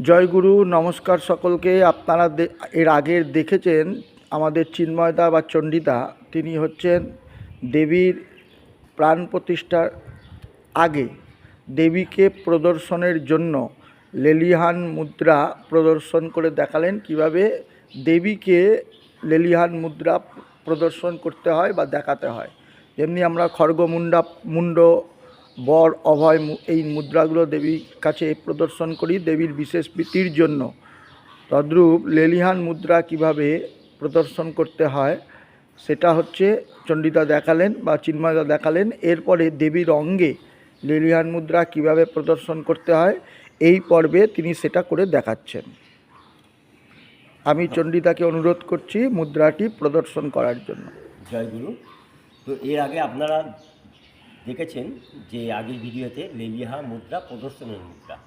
জয়গুরু, নমস্কার সকলকে। আপনারা এর আগে দেখেছেন আমাদের চিন্ময়দা বা চণ্ডীদা, তিনি হচ্ছেন দেবীর প্রাণ প্রতিষ্ঠার আগে দেবীকে প্রদর্শনের জন্য লেলিহান মুদ্রা প্রদর্শন করে দেখালেন কিভাবে দেবীকে লেলিহান মুদ্রা প্রদর্শন করতে হয় বা দেখাতে হয়। যেমনি আমরা মুন্ড, বর, অভয় এই মুদ্রাগুলো দেবীর কাছে প্রদর্শন করি দেবীর বিশেষ প্রীতির জন্য, তদ্রূপ লেলিহান মুদ্রা কিভাবে প্রদর্শন করতে হয় সেটা হচ্ছে চণ্ডীদা দেখালেন বা চিন্ময়দা দেখালেন। এরপরে দেবীর অঙ্গে লেলিহান মুদ্রা কিভাবে প্রদর্শন করতে হয় এই পর্বে তিনি সেটা করে দেখাচ্ছেন। আমি চণ্ডীদাকে অনুরোধ করছি মুদ্রাটি প্রদর্শন করার জন্য। জয়গুরু। তো এর আগে আপনারা দেখেছেন যে আগের ভিডিওতে লেলিহা মুদ্রা প্রদর্শনের মুদ্রা।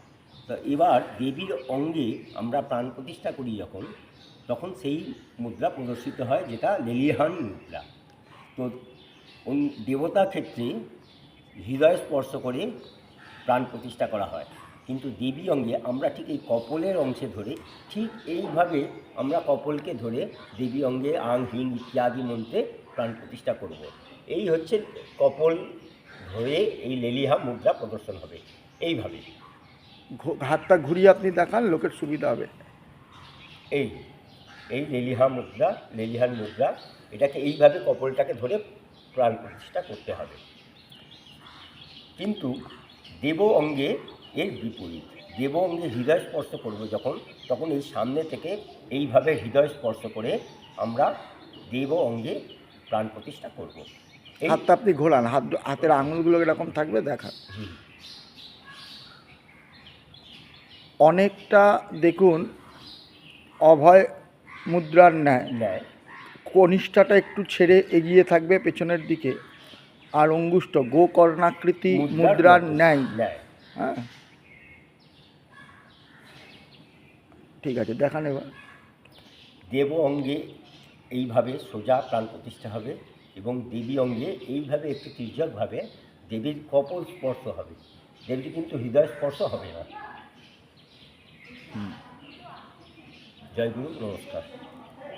তো এবার দেবীর অঙ্গে আমরা প্রাণ প্রতিষ্ঠা করি তখন সেই মুদ্রা প্রদর্শিত হয়, যেটা লেলিহান মুদ্রা। তো দেবতা ক্ষেত্রে হৃদয় স্পর্শ করে প্রাণ প্রতিষ্ঠা করা হয়, কিন্তু দেবী অঙ্গে আমরা ঠিক এই কপলের অংশে ধরে, ঠিক এইভাবে আমরা কপলকে ধরে দেবী অঙ্গে আং হিং ইত্যাদি মন্ত্রে প্রাণ প্রতিষ্ঠা করব। এই হচ্ছে কপল ধরে এই লেলিহা মুদ্রা প্রদর্শন হবে। এইভাবে হাতটা ঘুরিয়ে আপনি দেখান, লোকের সুবিধা হবে। এই এই লেলিহান মুদ্রা, এটাকে এইভাবে কপলটাকে ধরে প্রাণ প্রতিষ্ঠা করতে হবে। কিন্তু দেব অঙ্গে এর বিপরীত। দেব অঙ্গে হৃদয় স্পর্শ করব তখন এই সামনে থেকে এইভাবে হৃদয় স্পর্শ করে আমরা দেব অঙ্গে প্রাণ প্রতিষ্ঠা করব। হাতটা আপনি ঘোরান, হাতের আঙুলগুলো এরকম থাকবে, দেখান। অনেকটা দেখুন অভয় মুদ্রার ন্যায় কনিষ্ঠাটা একটু ছেড়ে এগিয়ে থাকবে পেছনের দিকে, আর অঙ্গুষ্ঠ গোকর্ণাকৃতি মুদ্রার ন্যায়। হ্যাঁ, ঠিক আছে, দেখান এবার। দেব অঙ্গে এইভাবে সোজা প্রাণ প্রতিষ্ঠা হবে এবং দেবী অঙ্গে এইভাবে একটু তির্যকভাবে দেবীর কপল স্পর্শ হবে। দেবীর কিন্তু হৃদয় স্পর্শ হবে না। জয়গুরু, নমস্কার।